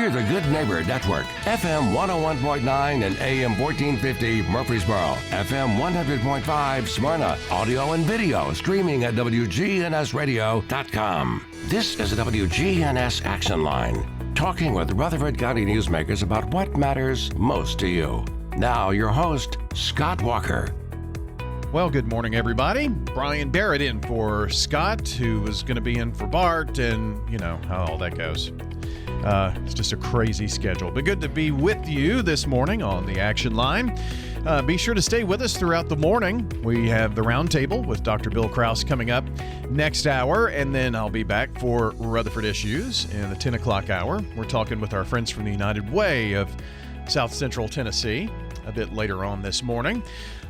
We're the Good Neighbor Network, FM 101.9 and AM 1450 Murfreesboro, FM 100.5 Smyrna, audio and video streaming at WGNSradio.com. This is the WGNS Action Line, talking with Rutherford County newsmakers about what matters most to you. Now, your host, Scott Walker. Well, good morning, everybody. Bryan Barrett in for Scott, who was going to be in for Bart, and you know how all that goes. It's just a crazy schedule, but good to be with you this morning on the Action Line. Be sure to stay with us throughout the morning. We have the Roundtable with Dr. Bill Krause coming up next hour, and then I'll be back for Rutherford Issues in the 10 o'clock hour. We're talking with our friends from the United Way of South Central Tennessee a bit later on this morning.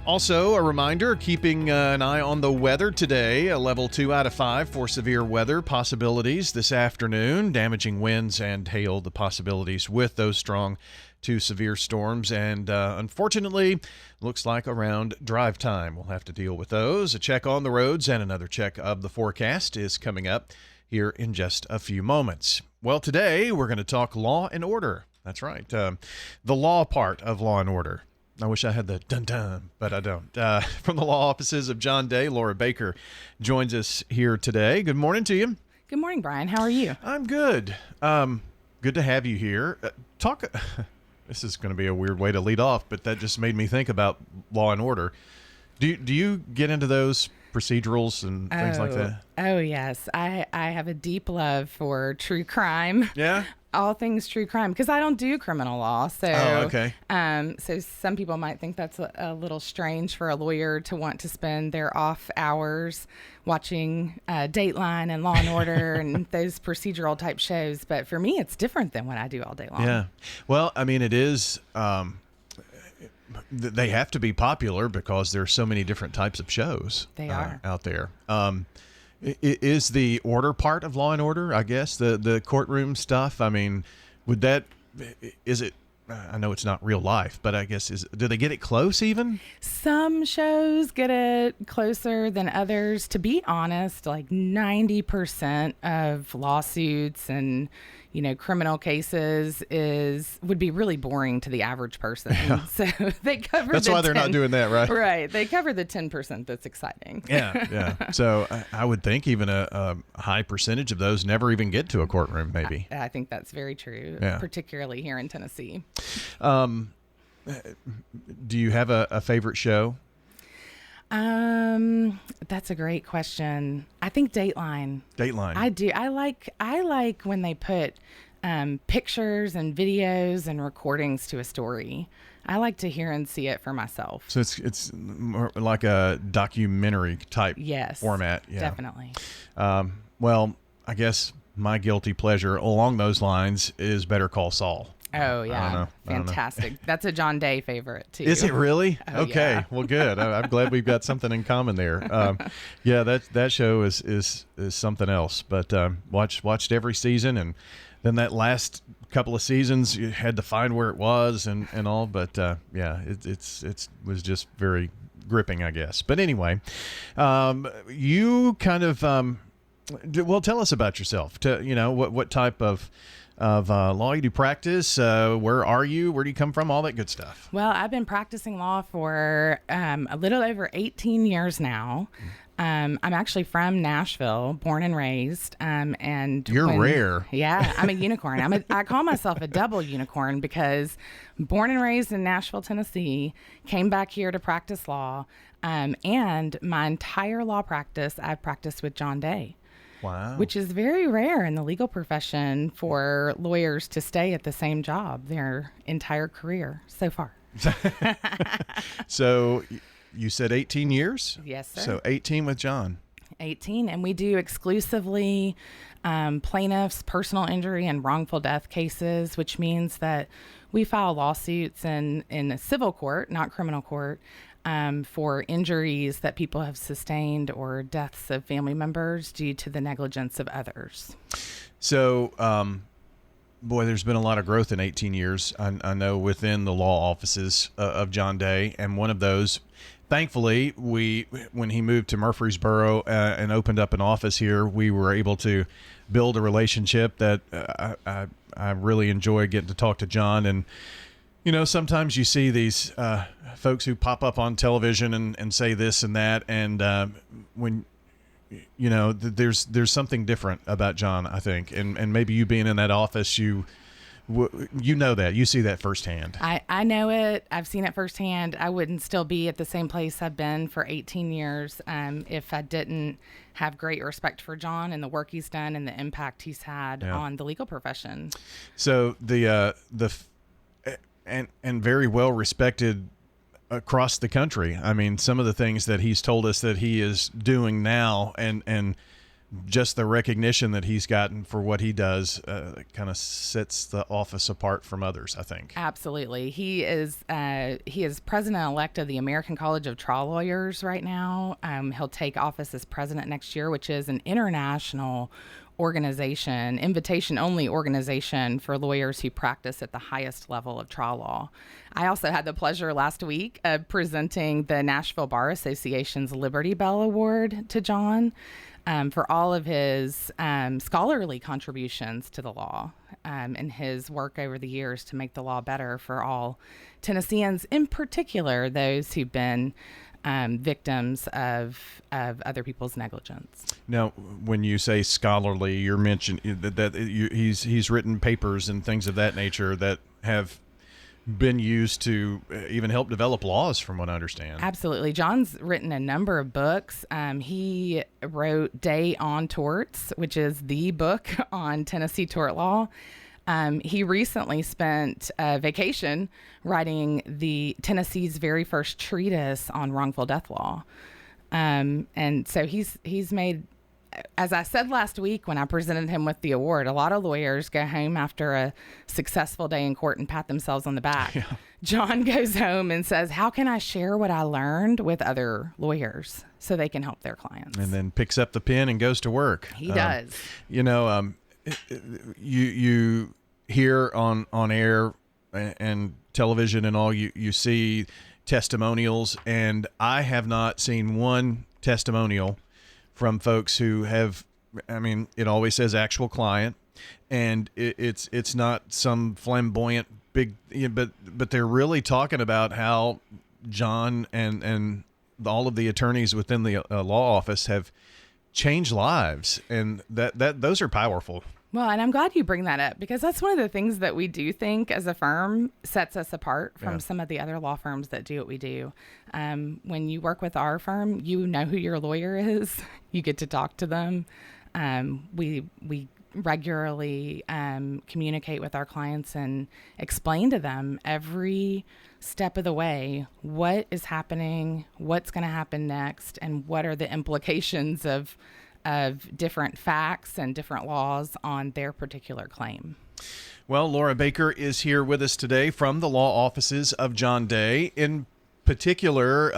Also, a reminder, keeping an eye on the weather today, a level 2 out of 5 for severe weather possibilities this afternoon, damaging winds and hail, the possibilities with those strong to severe storms. And unfortunately, looks like around drive time, we'll have to deal with those. A check on the roads and another check of the forecast is coming up here in just a few moments. Well, today we're going to talk law and order. That's right. The law part of law and order. I wish I had the dun-dun, but I don't. From the law offices of John Day, Laura Baker joins us here today. Good morning to you. Good morning, Brian. How are you? I'm good. Good to have you here. This is going to be a weird way to lead off, but that just made me think about law and order. Do you get into those procedurals and things like that? Oh, yes. I have a deep love for true crime. Yeah? All things true crime, because I don't do criminal law. So, okay. So some people might think that's a little strange for a lawyer to want to spend their off hours watching Dateline and Law and Order and those procedural type shows. But for me, it's different than what I do all day long. Yeah. Well, I mean, it is. They have to be popular because there's so many different types of shows. They are out there. Is the order part of Law and Order, I guess, the courtroom stuff? I mean, is it, I know it's not real life, but I guess, do they get it close even? Some shows get it closer than others. To be honest, like 90% of lawsuits and, criminal cases would be really boring to the average person. Yeah. So they cover That's why they're not doing that, right? Right. They cover the 10% that's exciting. Yeah. So I would think even a high percentage of those never even get to a courtroom, maybe. I think that's very true, particularly here in Tennessee. Do you have a favorite show? That's a great question. I think Dateline. I do. I like when they put pictures and videos and recordings to a story. I like to hear and see it for myself. So it's more like a documentary type format. Yeah. Definitely. Well, I guess my guilty pleasure along those lines is Better Call Saul. Oh, yeah. Fantastic. That's a John Day favorite, too. Is it really? Oh, okay. Yeah. Well, good. I'm glad we've got something in common there. That show is something else. But watched every season, and then that last couple of seasons, you had to find where it was and all. But, it was just very gripping, I guess. But anyway, you kind of, tell us about yourself. What type of law you do practice, where are you, where do you come from, all that good stuff. Well, I've been practicing law for a little over 18 years now. I'm actually from Nashville, born and raised. And you're rare. Yeah, I'm a unicorn. I call myself a double unicorn because born and raised in Nashville, Tennessee, came back here to practice law, and my entire law practice I've practiced with John Day. Wow. Which is very rare in the legal profession for lawyers to stay at the same job their entire career so far. So you said 18 years? Yes, sir. So 18 with John. 18, and we do exclusively plaintiffs' personal injury and wrongful death cases, which means that we file lawsuits in a civil court, not criminal court, for injuries that people have sustained or deaths of family members due to the negligence of others. So, there's been a lot of growth in 18 years, I know, within the law offices of John Day, and one of those, thankfully, when he moved to Murfreesboro and opened up an office here, we were able to build a relationship that I really enjoy getting to talk to John. And, sometimes you see these folks who pop up on television and say this and that. And when, there's something different about John, I think. And maybe you being in that office, you that. You see that firsthand. I know it. I've seen it firsthand. I wouldn't still be at the same place I've been for 18 years if I didn't have great respect for John and the work he's done and the impact he's had on the legal profession. So and very well respected across the country. I mean, some of the things that he's told us that he is doing now and just the recognition that he's gotten for what he does kind of sets the office apart from others, I think. Absolutely. He is president-elect of the American College of Trial Lawyers right now. He'll take office as president next year, which is an international organization, invitation-only organization for lawyers who practice at the highest level of trial law. I also had the pleasure last week of presenting the Nashville Bar Association's Liberty Bell Award to John for all of his scholarly contributions to the law and his work over the years to make the law better for all Tennesseans, in particular those who've been victims of other people's negligence. Now, when you say scholarly, you're mentioning that he's written papers and things of that nature that have been used to even help develop laws, from what I understand. Absolutely. John's written a number of books. He wrote Day on Torts, which is the book on Tennessee tort law. He recently spent a vacation writing the Tennessee's very first treatise on wrongful death law. And so he's made, as I said last week when I presented him with the award, a lot of lawyers go home after a successful day in court and pat themselves on the back. Yeah. John goes home and says, how can I share what I learned with other lawyers so they can help their clients? And then picks up the pen and goes to work. He does. You hear on air and television and all, you see testimonials, and I have not seen one testimonial from folks who have, it always says actual client, and it's not some flamboyant big, but they're really talking about how John and all of the attorneys within the law office have changed lives, and that those are powerful. Well, and I'm glad you bring that up, because that's one of the things that we do think as a firm sets us apart from some of the other law firms that do what we do. When you work with our firm, you know who your lawyer is. You get to talk to them. We regularly communicate with our clients and explain to them every step of the way what is happening, what's going to happen next, and what are the implications of different facts and different laws on their particular claim. Well, Laura Baker is here with us today from the law offices of John Day. In particular,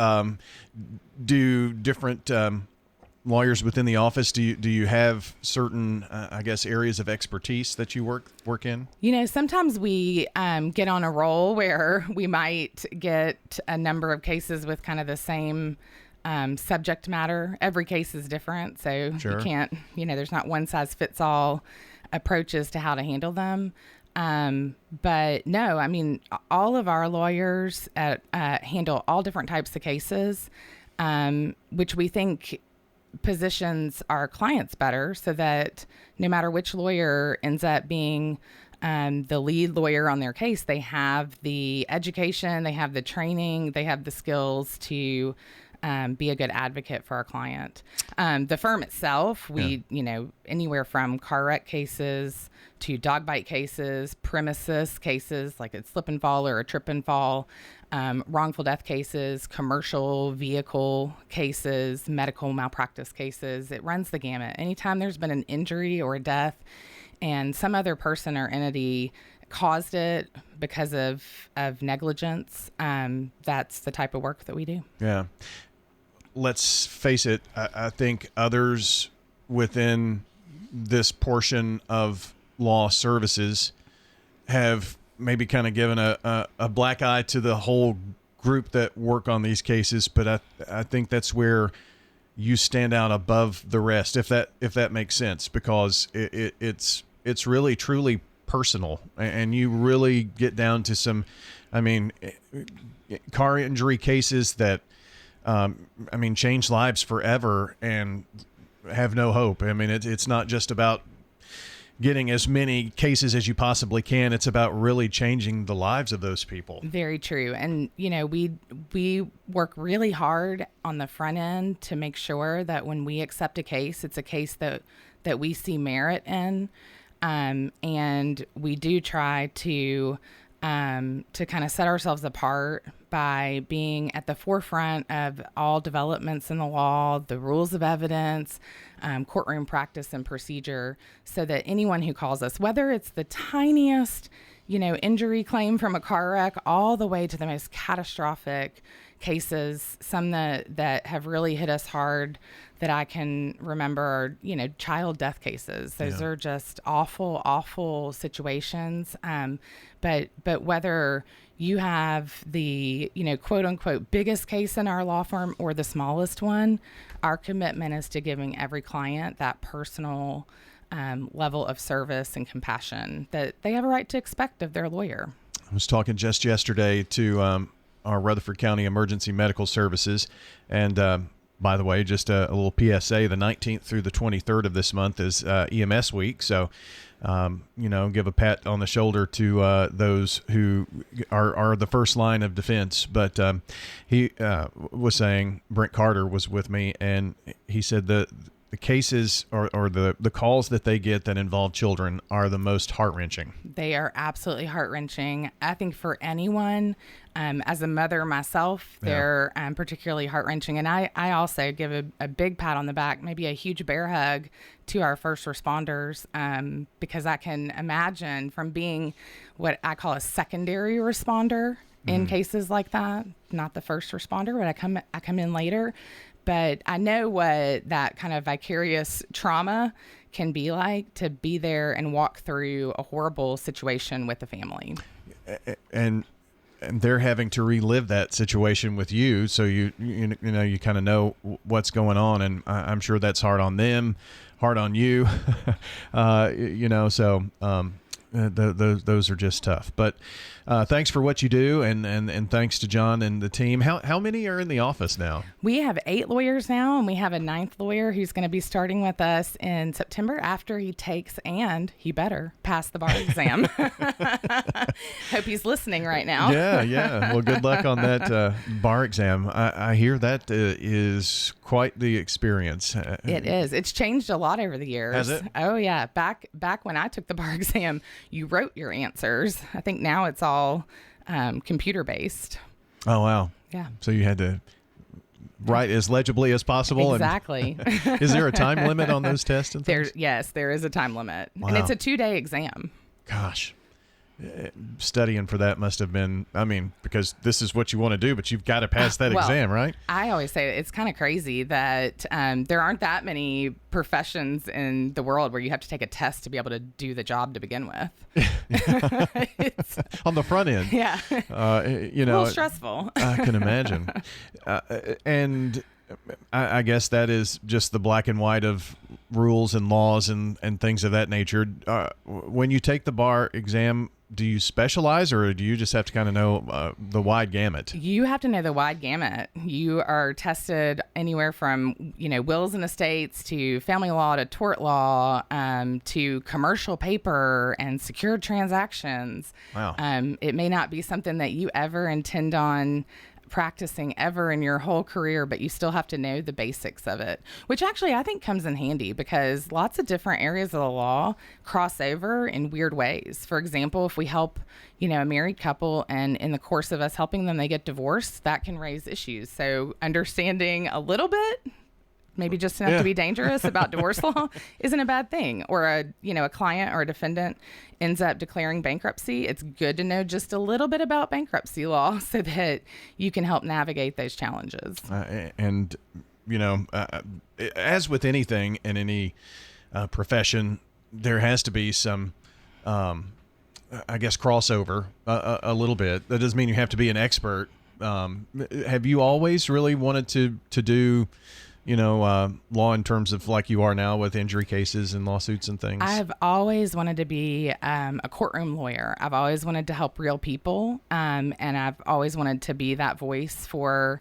do different lawyers within the office, do you have certain, areas of expertise that you work in? Sometimes we get on a roll where we might get a number of cases with kind of the same subject matter. Every case is different, so sure. You can't, there's not one size fits all approaches to how to handle them. But no, all of our lawyers handle all different types of cases, which we think positions our clients better, so that no matter which lawyer ends up being the lead lawyer on their case, they have the education, they have the training, they have the skills to be a good advocate for our client. The firm itself, we, anywhere from car wreck cases to dog bite cases, premises cases like a slip and fall or a trip and fall, wrongful death cases, commercial vehicle cases, medical malpractice cases. It runs the gamut. Anytime there's been an injury or a death and some other person or entity caused it because of negligence, that's the type of work that we do. Yeah. Let's face it, I think others within this portion of law services have maybe kind of given a black eye to the whole group that work on these cases, but I think that's where you stand out above the rest, if that makes sense, because it's really truly personal, and you really get down to some, I mean, car injury cases that, change lives forever and have no hope. I mean, it's not just about getting as many cases as you possibly can. It's about really changing the lives of those people. Very true. And, we work really hard on the front end to make sure that when we accept a case, it's a case that we see merit in. And we do try to kind of set ourselves apart by being at the forefront of all developments in the law, the rules of evidence, courtroom practice and procedure, so that anyone who calls us, whether it's the tiniest, injury claim from a car wreck, all the way to the most catastrophic cases, some that have really hit us hard that I can remember are, child death cases. Those are just awful, awful situations. But whether you have the, quote unquote, biggest case in our law firm or the smallest one, our commitment is to giving every client that personal level of service and compassion that they have a right to expect of their lawyer. I was talking just yesterday to our Rutherford County Emergency Medical Services, and by the way, just a little PSA, the 19th through the 23rd of this month is EMS week. So, give a pat on the shoulder to those who are the first line of defense. But he was saying, Brent Carter was with me, and he said the cases or the calls that they get that involve children are the most heart-wrenching. They are absolutely heart-wrenching. I think for anyone, as a mother myself, they're particularly heart-wrenching. And I also give a big pat on the back, maybe a huge bear hug to our first responders, because I can imagine from being what I call a secondary responder in cases like that, not the first responder, but I come in later. But I know what that kind of vicarious trauma can be like, to be there and walk through a horrible situation with the family. And they're having to relive that situation with you, so you kind of know what's going on, and I'm sure that's hard on them, hard on you, So those are just tough. But thanks for what you do, and thanks to John and the team. How many are in the office now? We have 8 lawyers now, and we have a 9th lawyer who's going to be starting with us in September after he takes, and he better pass the bar exam. Hope he's listening right now. Yeah. Well, good luck on that bar exam. I hear that is quite the experience. It is. It's changed a lot over the years. Has it? Oh, yeah. Back when I took the bar exam, you wrote your answers. I think now it's all computer based. Oh, wow. Yeah. So you had to write as legibly as possible. Exactly. And is there a time limit on those tests and things? Yes, there is a time limit. Wow. And it's a 2-day exam. Gosh. Studying for that must have been, because this is what you want to do, but you've got to pass that exam, right? I always say it's kind of crazy that there aren't that many professions in the world where you have to take a test to be able to do the job to begin with. It's, on the front end. Yeah. A little stressful. I can imagine. And I guess that is just the black and white of rules and laws and things of that nature. When you take the bar exam, do you specialize, or do you just have to kind of know the wide gamut? You have to know the wide gamut. You are tested anywhere from, wills and estates to family law to tort law to commercial paper and secured transactions. Wow. It may not be something that you ever intend on practicing ever in your whole career, but you still have to know the basics of it, which actually I think comes in handy because lots of different areas of the law cross over in weird ways. For example, if we help, a married couple and in the course of us helping them, they get divorced, that can raise issues. So understanding a little bit, maybe just enough to be dangerous about divorce law isn't a bad thing. Or a client or a defendant ends up declaring bankruptcy. It's good to know just a little bit about bankruptcy law so that you can help navigate those challenges. As with anything in any profession, there has to be some, crossover a little bit. That doesn't mean you have to be an expert. Have you always really wanted to do law in terms of like you are now with injury cases and lawsuits and things? I've always wanted to be a courtroom lawyer. I've always wanted to help real people, and I've always wanted to be that voice for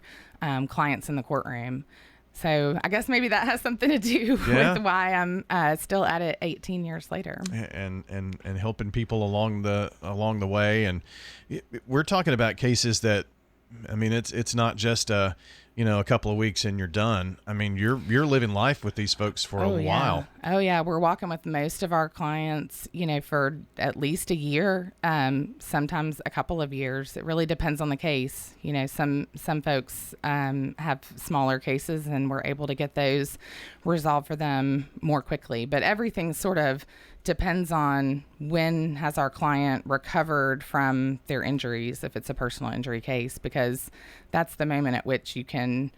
clients in the courtroom. So I guess maybe that has something to do with why I'm still at it 18 years later. And helping people along the way. And we're talking about cases that, I mean, it's not just a couple of weeks and you're done. I mean, you're living life with these folks for a while. Oh yeah, we're walking with most of our clients, for at least a year, sometimes a couple of years. It really depends on the case. Some folks have smaller cases and we're able to get those resolved for them more quickly. But everything sort of depends on when has our client recovered from their injuries, if it's a personal injury case, because that's the moment at which you can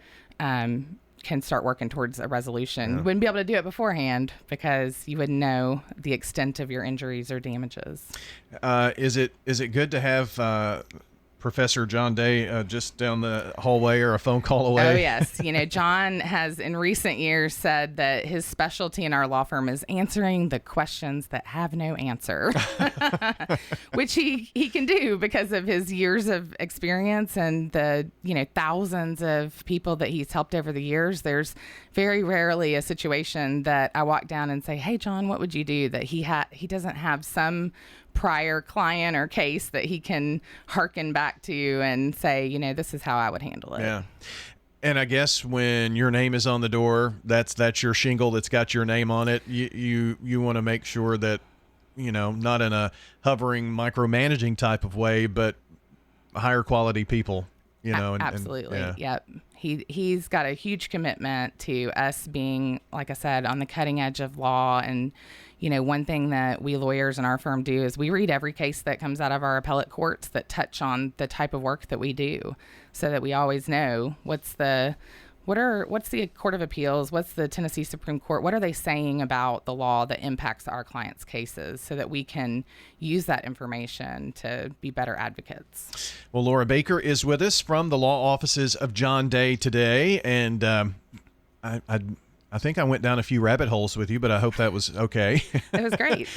start working towards a resolution. Yeah. You wouldn't be able to do it beforehand because you wouldn't know the extent of your injuries or damages. Is it good to have Professor John Day just down the hallway or a phone call away? Oh, yes. John has in recent years said that his specialty in our law firm is answering the questions that have no answer, which he can do because of his years of experience and the, thousands of people that he's helped over the years. There's very rarely a situation that I walk down and say, hey, John, what would you do, that he doesn't have some prior client or case that he can hearken back to and say, this is how I would handle it. Yeah. And I guess when your name is on the door, that's your shingle that's got your name on it. You want to make sure that, not in a hovering micromanaging type of way, but higher quality people, Absolutely. Yep. He's got a huge commitment to us being, like I said, on the cutting edge of law. And, one thing that we lawyers in our firm do is we read every case that comes out of our appellate courts that touch on the type of work that we do, so that we always know what's the Court of Appeals, what's the Tennessee Supreme Court, what are they saying about the law that impacts our clients' cases, so that we can use that information to be better advocates. Well, Laura Baker is with us from the law offices of John Day today, and I think I went down a few rabbit holes with you, but I hope that was okay. It was great.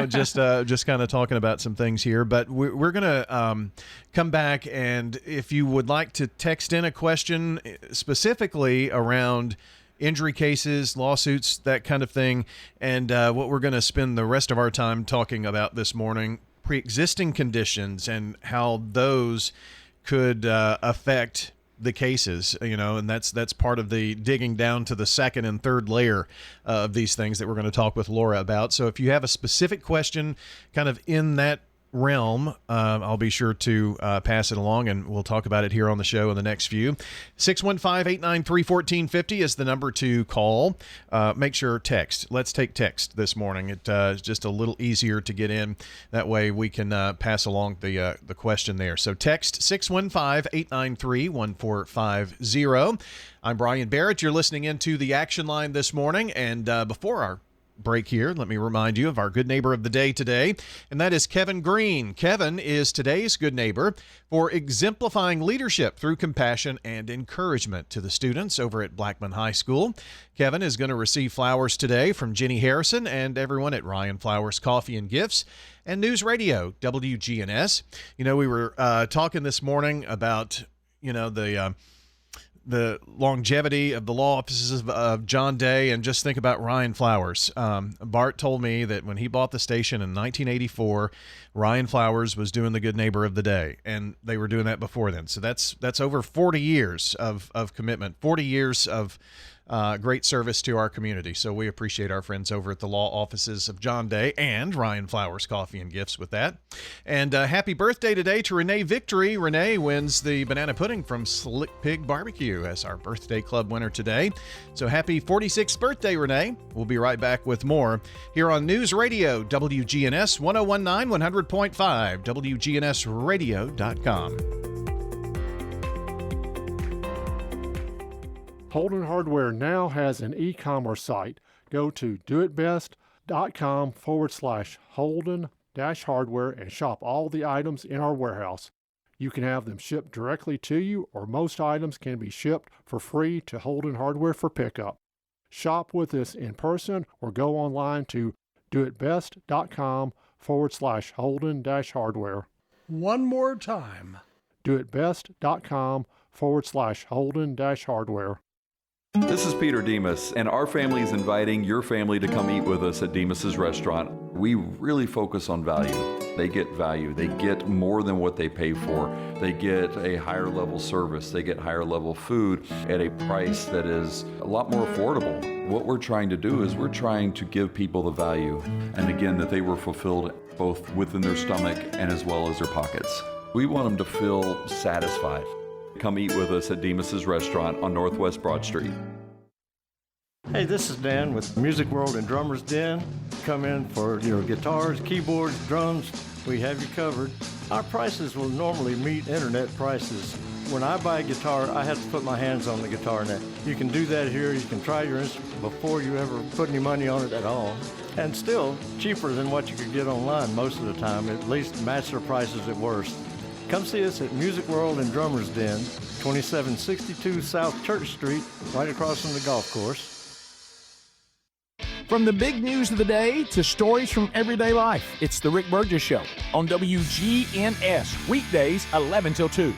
just kind of talking about some things here. But we're going to come back, and if you would like to text in a question specifically around injury cases, lawsuits, that kind of thing, and what we're going to spend the rest of our time talking about this morning, pre-existing conditions and how those could affect the cases, and that's part of the digging down to the second and third layer of these things that we're going to talk with Laura about. So if you have a specific question kind of in that realm, I'll be sure to pass it along, and we'll talk about it here on the show in the next few. 615-893-1450 is the number to call. Make sure text. Let's take text this morning. It's just a little easier to get in. That way we can pass along the question there. So text 615-893-1450. I'm Bryan Barrett. You're listening into the Action Line this morning, and before our break here, let me remind you of our good neighbor of the day today, and that is Kevin Green. Kevin is today's good neighbor for exemplifying leadership through compassion and encouragement to the students over at Blackman High School. Kevin is going to receive flowers today from Jenny Harrison and everyone at Ryan Flowers Coffee and Gifts and News Radio WGNS. We were talking this morning about the longevity of the law offices of John Day, and just think about Ryan Flowers. Bart told me that when he bought the station in 1984, Ryan Flowers was doing the good neighbor of the day, and they were doing that before then. So that's over 40 years of commitment, 40 years of great service to our community. So we appreciate our friends over at the law offices of John Day and Ryan Flowers Coffee and Gifts with that. And happy birthday today to Renee Victory. Renee wins the banana pudding from Slick Pig Barbecue as our birthday club winner today. So happy 46th birthday, Renee. We'll be right back with more here on News Radio WGNS 1019 100.5 WGNSradio.com. Holden Hardware now has an e-commerce site. Go to doitbest.com/Holden-hardware and shop all the items in our warehouse. You can have them shipped directly to you, or most items can be shipped for free to Holden Hardware for pickup. Shop with us in person or go online to doitbest.com/Holden-hardware. One more time. doitbest.com/Holden-hardware. This is Peter Demas, and our family is inviting your family to come eat with us at Demas's restaurant. We really focus on value. They get value. They get more than what they pay for. They get a higher level service. They get higher level food at a price that is a lot more affordable. What we're trying to do is we're trying to give people the value, and again, that they were fulfilled both within their stomach and as well as their pockets. We want them to feel satisfied. Come eat with us at Demas's restaurant on Northwest Broad Street. Hey, this is Dan with Music World and Drummers Den. Come in for your guitars, keyboards, drums. We have you covered. Our prices will normally meet internet prices. When I buy a guitar, I have to put my hands on the guitar net. You can do that here. You can try your instrument before you ever put any money on it at all. And still cheaper than what you could get online most of the time, at least match their prices at worst. Come see us at Music World and Drummers Den, 2762 South Church Street, right across from the golf course. From the big news of the day to stories from everyday life, it's The Rick Burgess Show on WGNS, weekdays 11 till 2.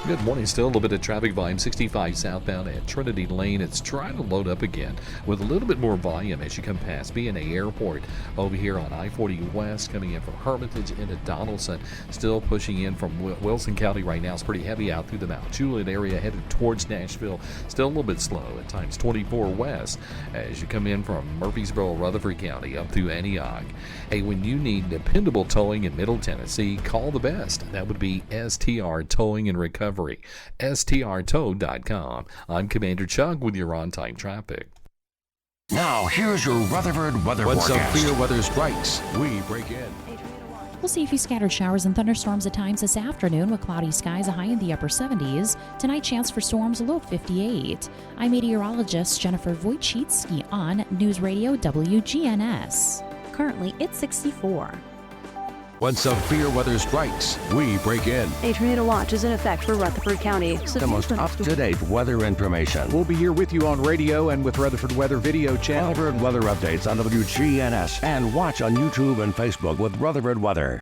Good morning. Still a little bit of traffic volume. 65 southbound at Trinity Lane. It's trying to load up again with a little bit more volume as you come past BNA Airport over here on I-40 West, coming in from Hermitage into Donaldson. Still pushing in from Wilson County right now. It's pretty heavy out through the Mount Juliet area headed towards Nashville. Still a little bit slow at times. 24 West as you come in from Murfreesboro, Rutherford County up through Antioch. Hey, when you need dependable towing in Middle Tennessee, call the best. That would be STR Towing and Recovery. STRtow.com. I'm Commander Chuck with your on-time traffic. Now, here's your Rutherford weather When forecast. severe weather strikes, we break in. We'll see a few scattered showers and thunderstorms at times this afternoon with cloudy skies, a high in the upper 70s. Tonight, chance for storms, a low 58. I'm meteorologist Jennifer Wojcicki on News Radio WGNS. Currently, it's 64. When severe weather strikes, we break in. A tornado watch is in effect for Rutherford County. The most up-to-date weather information. We'll be here with you on radio and with Rutherford Weather Video Channel. Rutherford weather updates on WGNS and watch on YouTube and Facebook with Rutherford Weather.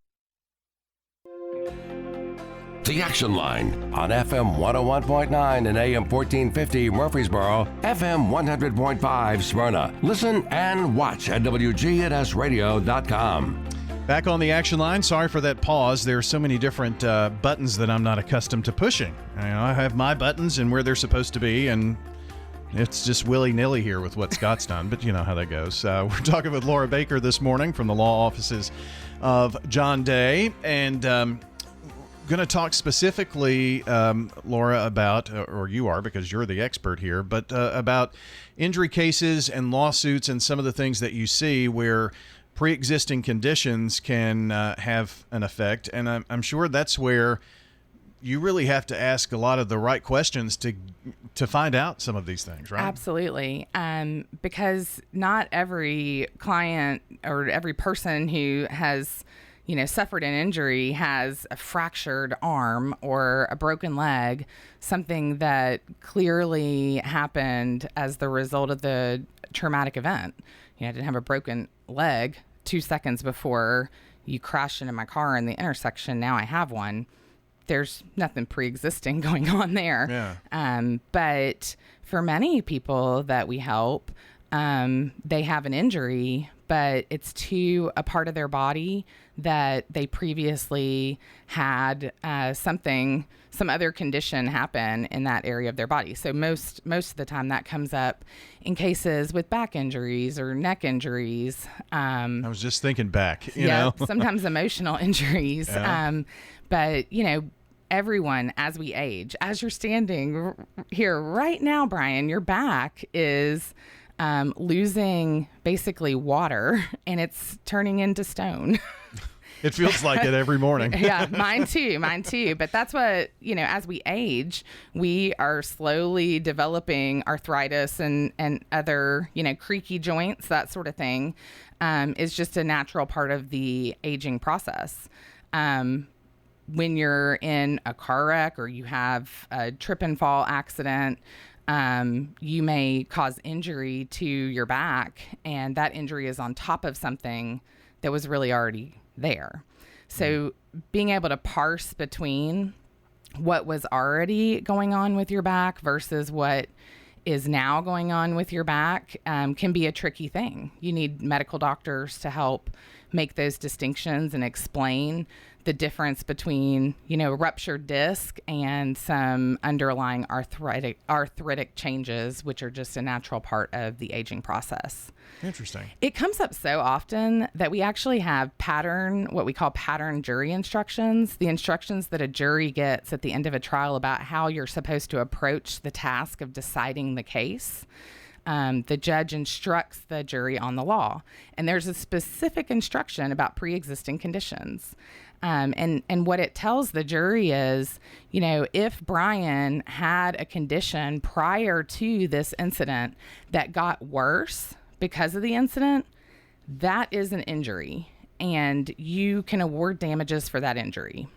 The Action Line on FM 101.9 and AM 1450 Murfreesboro, FM 100.5 Smyrna. Listen and watch at WGNSradio.com. Back on the Action Line. Sorry for that pause. There are so many different buttons that I'm not accustomed to pushing. I have my buttons and where they're supposed to be, and it's just willy-nilly here with what Scott's done, but you know how that goes. We're talking with Laura Baker this morning from the law offices of John Day, and going to talk specifically, Laura, about, or you are because you're the expert here, but about injury cases and lawsuits and some of the things that you see where pre-existing conditions can have an effect, and I'm sure that's where you really have to ask a lot of the right questions to find out some of these things, right? Absolutely, because not every client or every person who has, suffered an injury has a fractured arm or a broken leg, something that clearly happened as the result of the traumatic event. I didn't have a broken leg 2 seconds before you crashed into my car in the intersection. Now I have one. There's nothing pre-existing going on there. Yeah. But for many people that we help, they have an injury, but it's to a part of their body that they previously had some other condition happen in that area of their body. So most of the time that comes up in cases with back injuries or neck injuries. I was just thinking back, you yeah, know. Sometimes emotional injuries. Yeah. But, everyone, as we age, as you're standing here right now, Brian, your back is losing basically water and it's turning into stone. It feels like it every morning. Yeah, mine too. But that's what, as we age, we are slowly developing arthritis and other, creaky joints, that sort of thing, is just a natural part of the aging process. when you're in a car wreck or you have a trip and fall accident, you may cause injury to your back, and that injury is on top of something that was really already there. So being able to parse between what was already going on with your back versus what is now going on with your back can be a tricky thing. You need medical doctors to help make those distinctions and explain the difference between, a ruptured disc and some underlying arthritic changes, which are just a natural part of the aging process. Interesting. It comes up so often that we actually have what we call pattern jury instructions, the instructions that a jury gets at the end of a trial about how you're supposed to approach the task of deciding the case. The judge instructs the jury on the law, and there's a specific instruction about pre-existing conditions. And what it tells the jury is, if Bryan had a condition prior to this incident that got worse because of the incident, that is an injury, and you can award damages for that injury.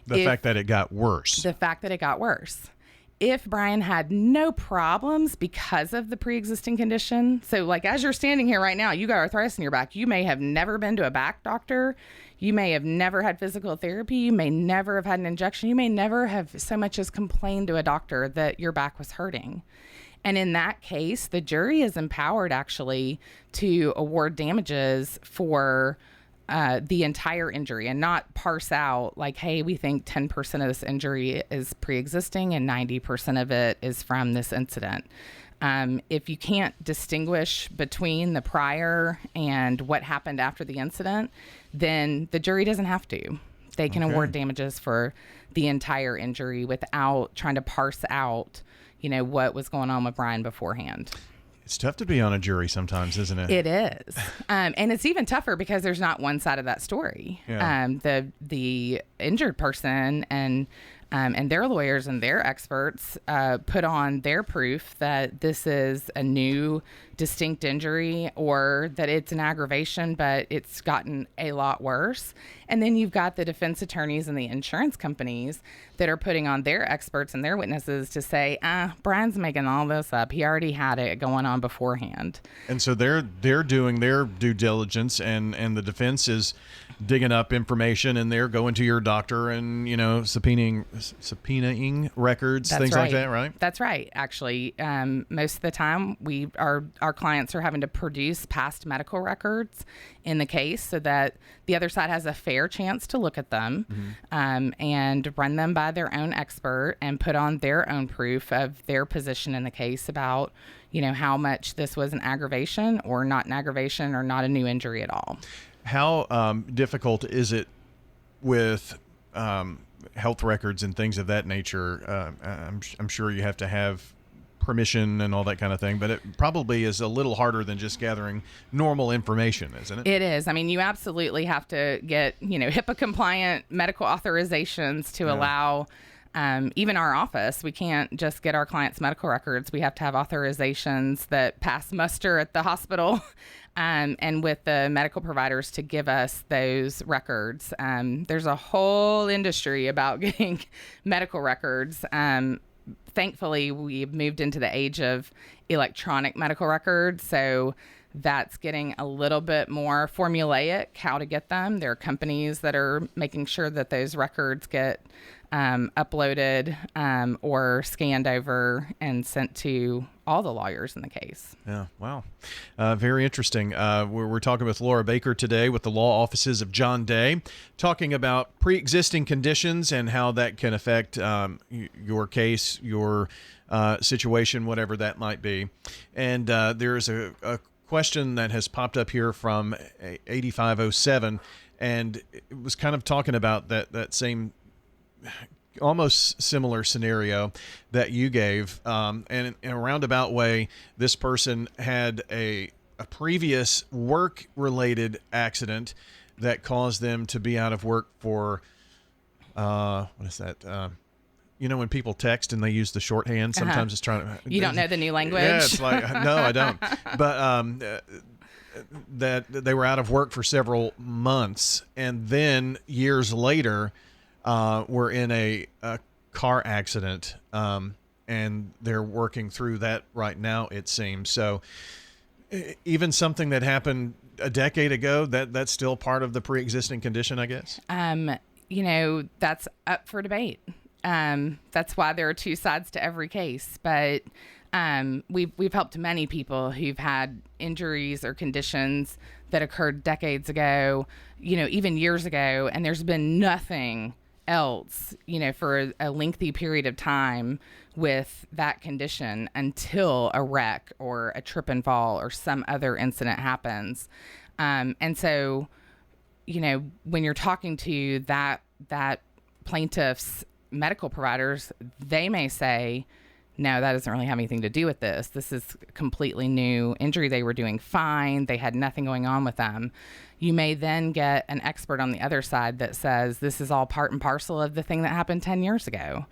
The fact that it got worse. The fact that it got worse. If Bryan had no problems because of the pre-existing condition, so like as you're standing here right now, you got arthritis in your back, you may have never been to a back doctor, you may have never had physical therapy, you may never have had an injection, you may never have so much as complained to a doctor that your back was hurting. And in that case, the jury is empowered actually to award damages for the entire injury and not parse out like, hey, we think 10% of this injury is pre-existing and 90% of it is from this incident. If you can't distinguish between the prior and what happened after the incident, then the jury doesn't have to. They can award damages for the entire injury without trying to parse out, what was going on with Bryan beforehand. It's tough to be on a jury sometimes, isn't it? It is. And it's even tougher because there's not one side of that story. Yeah. The injured person and their lawyers and their experts put on their proof that this is a new distinct injury or that it's an aggravation, but it's gotten a lot worse. And then you've got the defense attorneys and the insurance companies that are putting on their experts and their witnesses to say, Bryan's making all this up. He already had it going on beforehand. And so they're doing their due diligence, and the defense is digging up information, and they're going to your doctor and subpoenaing records, things like that, right? That's right. Actually, most of the time, our clients are having to produce past medical records in the case so that the other side has a fair chance to look at them and run them by their own expert and put on their own proof of their position in the case about, how much this was an aggravation or not an aggravation or not a new injury at all. How difficult is it with health records and things of that nature? I'm sure you have to have permission and all that kind of thing, but it probably is a little harder than just gathering normal information, isn't it? It is. I mean, you absolutely have to get, HIPAA compliant medical authorizations to allow even our office. We can't just get our clients' medical records. We have to have authorizations that pass muster at the hospital and with the medical providers to give us those records. There's a whole industry about getting medical records. Thankfully, we've moved into the age of electronic medical records, so that's getting a little bit more formulaic how to get them. There are companies that are making sure that those records get uploaded or scanned over and sent to all the lawyers in the case. Yeah, wow. Very interesting. We're talking with Laura Baker today with the law offices of John Day, talking about pre-existing conditions and how that can affect your case, your situation, whatever that might be. And there's a question that has popped up here from 8507, and it was kind of talking about that same almost similar scenario that you gave, and in a roundabout way, this person had a previous work-related accident that caused them to be out of work for what is that? When people text and they use the shorthand, sometimes it's trying to... You don't know the new language? Yeah, it's like, no, I don't. But that they were out of work for several months, and then years later, were in a car accident, and they're working through that right now, it seems. So even something that happened a decade ago, that's still part of the pre-existing condition, I guess? That's up for debate. That's why there are two sides to every case. But we've helped many people who've had injuries or conditions that occurred decades ago, even years ago, and there's been nothing else, for a lengthy period of time with that condition until a wreck or a trip and fall or some other incident happens. And so, when you're talking to that plaintiff's medical providers, they may say, no, that doesn't really have anything to do with this. This is a completely new injury. They were doing fine. They had nothing going on with them. You may then get an expert on the other side that says this is all part and parcel of the thing that happened 10 years ago.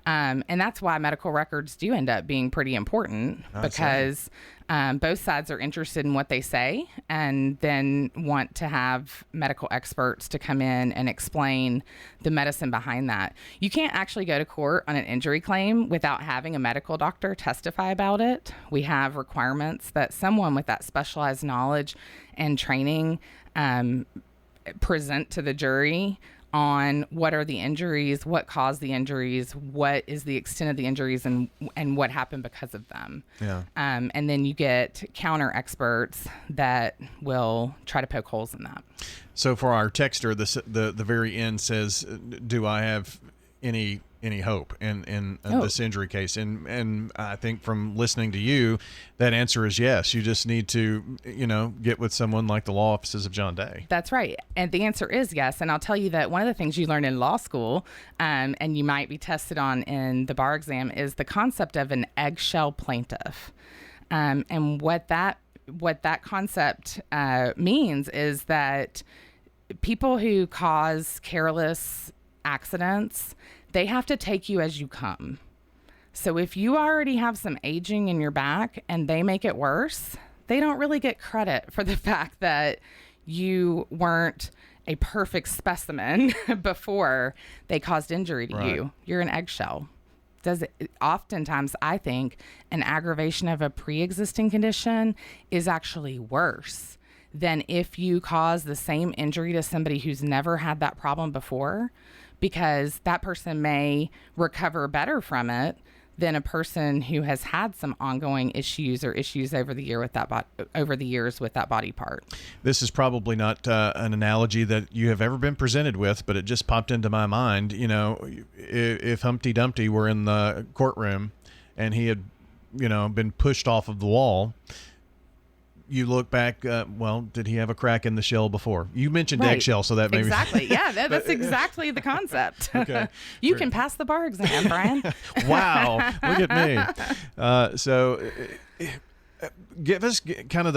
And that's why medical records do end up being pretty important, because both sides are interested in what they say and then want to have medical experts to come in and explain the medicine behind that. You can't actually go to court on an injury claim without having a medical doctor testify about it. We have requirements that someone with that specialized knowledge and training present to the jury on what are the injuries, what caused the injuries, what is the extent of the injuries, and what happened because of them. Yeah. And then you get counter experts that will try to poke holes in that. So for our texter, the very end says, do I have any hope in this injury case? And I think from listening to you, that answer is yes. You just need to, get with someone like the law offices of John Day. That's right. And the answer is yes. And I'll tell you that one of the things you learn in law school, and you might be tested on in the bar exam, is the concept of an eggshell plaintiff. And what that concept means is that people who cause careless accidents, they have to take you as you come. So if you already have some aging in your back and they make it worse, they don't really get credit for the fact that you weren't a perfect specimen before they caused injury to you. You're an eggshell. Oftentimes, I think an aggravation of a pre-existing condition is actually worse than if you cause the same injury to somebody who's never had that problem before, because that person may recover better from it than a person who has had some ongoing issues or issues over the years with that body part. This is probably not an analogy that you have ever been presented with, but it just popped into my mind. If Humpty Dumpty were in the courtroom and he had, been pushed off of the wall, you look back, did he have a crack in the shell before? You mentioned eggshell, so that maybe... Exactly, yeah, that's exactly the concept. Okay. You can pass the bar exam, Brian. Wow, look at me. So give us kind of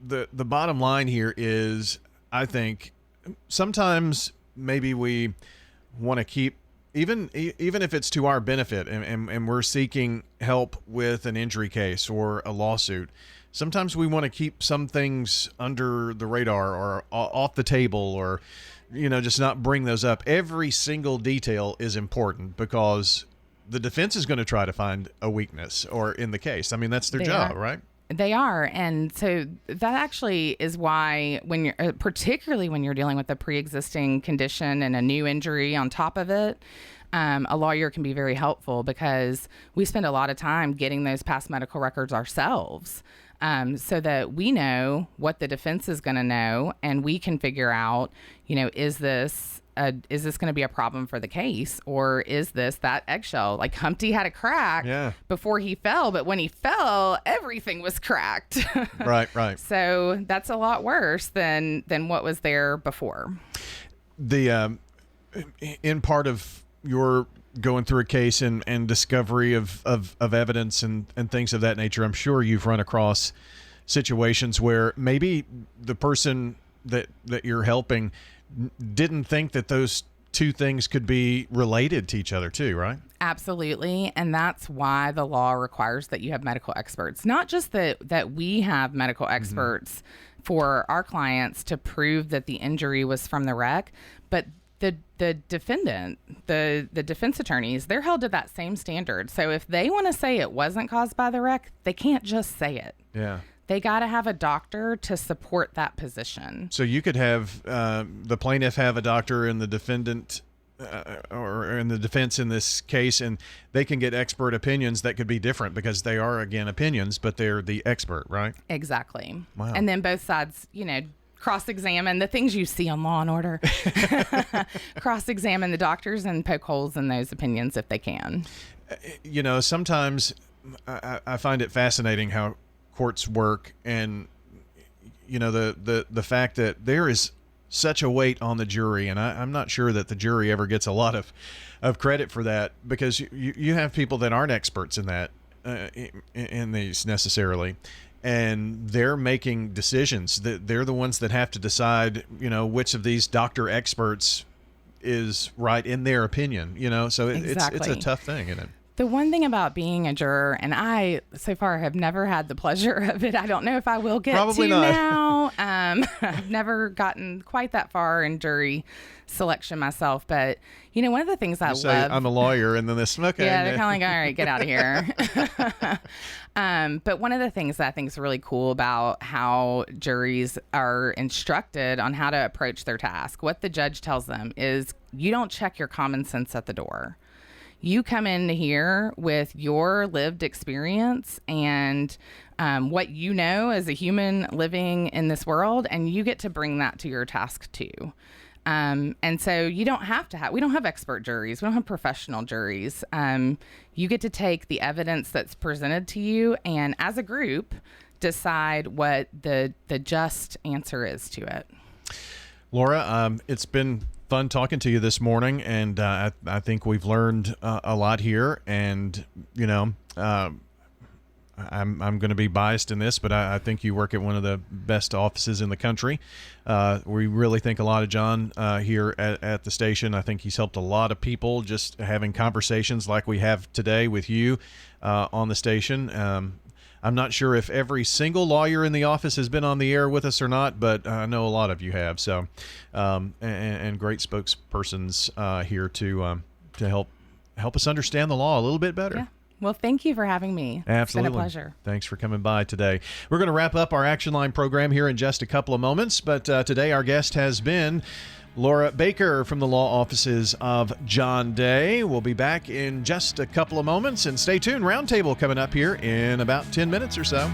the bottom line here is, I think, sometimes maybe we want to keep, even if it's to our benefit and we're seeking help with an injury case or a lawsuit, sometimes we want to keep some things under the radar or off the table, or, just not bring those up. Every single detail is important because the defense is going to try to find a weakness or in the case. I mean, that's their job, right? They are. And so that actually is why particularly when you're dealing with a pre-existing condition and a new injury on top of it, a lawyer can be very helpful, because we spend a lot of time getting those past medical records ourselves. So that we know what the defense is going to know, and we can figure out, is this going to be a problem for the case, or is this that eggshell? Like Humpty had a crack before he fell, but when he fell, everything was cracked. Right. So that's a lot worse than what was there before. The in part of your going through a case and discovery of evidence and things of that nature, I'm sure you've run across situations where maybe the person that you're helping didn't think that those two things could be related to each other too, right? Absolutely. And that's why the law requires that you have medical experts. Not just that we have medical experts for our clients to prove that the injury was from the wreck, but the defendant, the defense attorneys, they're held to that same standard. So if they want to say it wasn't caused by the wreck, they can't just say it. Yeah. They got to have a doctor to support that position. So you could have the plaintiff have a doctor and the defendant or in the defense in this case, and they can get expert opinions that could be different because they are, again, opinions, but they're the expert, right? Exactly. Wow. And then both sides, cross-examine the things you see on Law and Order. Cross-examine the doctors and poke holes in those opinions if they can. Sometimes I find it fascinating how courts work, and the fact that there is such a weight on the jury, and I'm not sure that the jury ever gets a lot of credit for that, because you have people that aren't experts in that in these necessarily, and they're making decisions. They're the ones that have to decide which of these doctor experts is right in their opinion. So Exactly. it's a tough thing, isn't it? The one thing about being a juror, and I so far have never had the pleasure of it. I don't know if I will get Probably to not. now. I've never gotten quite that far in jury selection myself. But, one of the things I say, love. I'm a lawyer, and then this, okay. Yeah, they're kind of like, all right, get out of here. But one of the things that I think is really cool about how juries are instructed on how to approach their task, what the judge tells them is you don't check your common sense at the door. You come in here with your lived experience and what you know as a human living in this world, and you get to bring that to your task too. And so we don't have expert juries. We don't have professional juries. You get to take the evidence that's presented to you and as a group decide what the just answer is to it. Laura, it's been fun talking to you this morning, and I think we've learned a lot here, and I'm going to be biased in this, but I think you work at one of the best offices in the country. We really think a lot of John here at the station. I think he's helped a lot of people just having conversations like we have today with you on the station. I'm not sure if every single lawyer in the office has been on the air with us or not, but I know a lot of you have. So, and great spokespersons here to help us understand the law a little bit better. Yeah. Well, thank you for having me. Absolutely. It's been a pleasure. Thanks for coming by today. We're going to wrap up our Action Line program here in just a couple of moments, but today our guest has been Laura Baker from the law offices of John Day. We'll be back in just a couple of moments, and stay tuned. Roundtable coming up here in about 10 minutes or so.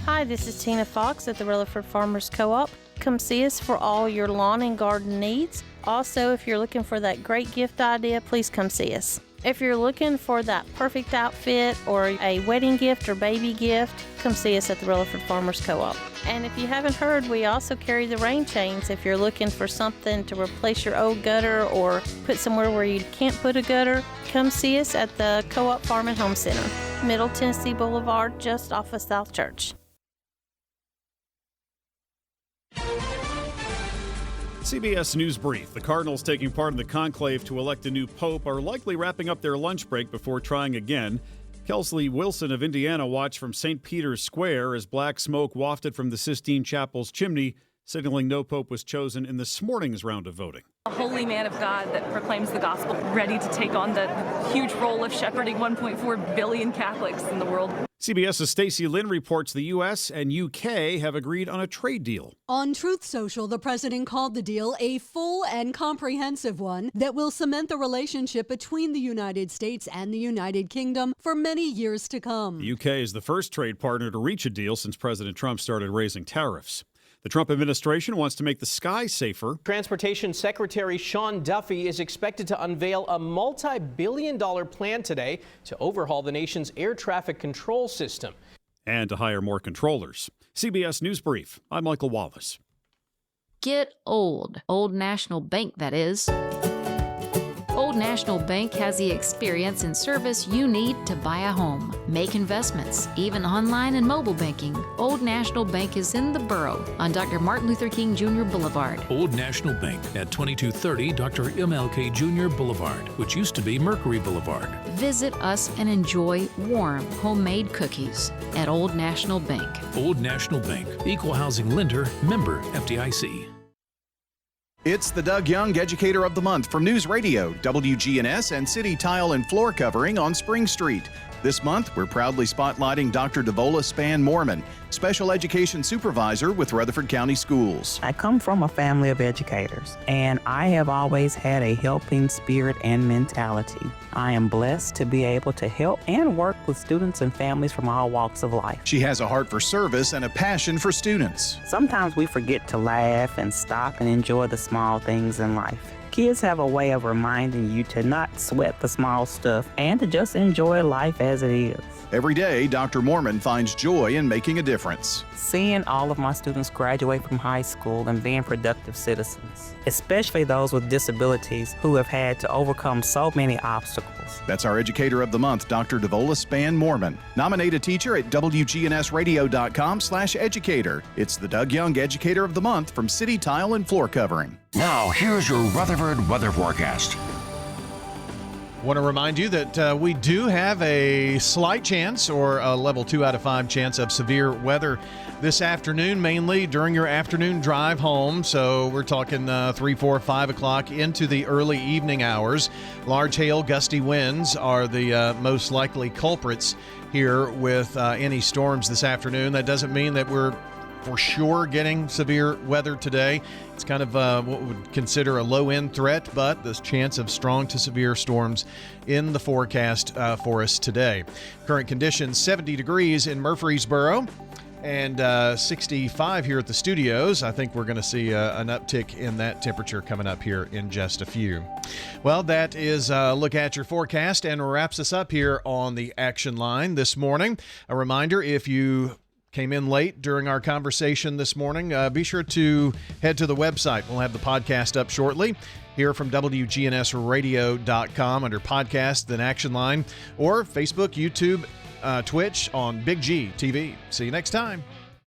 Hi, this is Tina Fox at the Rutherford Farmers Co-op. Come see us for all your lawn and garden needs. Also, if you're looking for that great gift idea, please come see us. If you're looking for that perfect outfit or a wedding gift or baby gift, come see us at the Rutherford Farmers Co-op. And if you haven't heard, we also carry the rain chains. If you're looking for something to replace your old gutter or put somewhere where you can't put a gutter, come see us at the Co-op Farm and Home Center, Middle Tennessee Boulevard, just off of South Church. CBS News Brief. The Cardinals taking part in the conclave to elect a new pope are likely wrapping up their lunch break before trying again. Kelsey Wilson of Indiana watched from St. Peter's Square as black smoke wafted from the Sistine Chapel's chimney, signaling no pope was chosen in this morning's round of voting. A holy man of God that proclaims the gospel, ready to take on the huge role of shepherding 1.4 billion Catholics in the world. CBS's Stacey Lynn reports the U.S. and U.K. have agreed on a trade deal. On Truth Social, the president called the deal a full and comprehensive one that will cement the relationship between the United States and the United Kingdom for many years to come. The U.K. is the first trade partner to reach a deal since President Trump started raising tariffs. The Trump administration wants to make the sky safer. Transportation Secretary Sean Duffy is expected to unveil a multi-billion-dollar plan today to overhaul the nation's air traffic control system. And to hire more controllers. CBS News Brief. I'm Michael Wallace. Get old. Old National Bank, that is. Old National Bank has the experience and service you need to buy a home, make investments, even online and mobile banking. Old National Bank is in the borough on Dr. Martin Luther King Jr. Boulevard. Old National Bank at 2230 Dr. MLK Jr. Boulevard, which used to be Mercury Boulevard. Visit us and enjoy warm, homemade cookies at Old National Bank. Old National Bank, equal housing lender, member FDIC. It's the Doug Young Educator of the Month from News Radio, WGNS, and City Tile and Floor Covering on Spring Street. This month, we're proudly spotlighting Dr. Devola Span-Morman, Special Education Supervisor with Rutherford County Schools. I come from a family of educators, and I have always had a helping spirit and mentality. I am blessed to be able to help and work with students and families from all walks of life. She has a heart for service and a passion for students. Sometimes we forget to laugh and stop and enjoy the small things in life. Kids have a way of reminding you to not sweat the small stuff and to just enjoy life as it is. Every day, Dr. Morman finds joy in making a difference. Seeing all of my students graduate from high school and being productive citizens, especially those with disabilities who have had to overcome so many obstacles. That's our Educator of the Month, Dr. Devola Span-Morman. Nominate a teacher at WGNSradio.com/educator. It's the Doug Young Educator of the Month from City Tile and Floor Covering. Now, here's your Rutherford weather forecast. Want to remind you that we do have a slight chance, or a level 2 out of 5 chance of severe weather this afternoon, mainly during your afternoon drive home. So we're talking 3, 4, 5 o'clock into the early evening hours. Large hail, gusty winds are the most likely culprits here with any storms this afternoon. That doesn't mean that we're for sure getting severe weather today. It's kind of what we would consider a low-end threat, but this chance of strong to severe storms in the forecast for us today. Current conditions, 70 degrees in Murfreesboro and 65 here at the studios. I think we're going to see an uptick in that temperature coming up here in just a few. Well, that is a look at your forecast and wraps us up here on the Action Line this morning. A reminder, if you came in late during our conversation this morning, be sure to head to the website. We'll have the podcast up shortly here from WGNSradio.com under podcast, then Action Line, or Facebook, YouTube, Twitch on Big G TV. See you next time.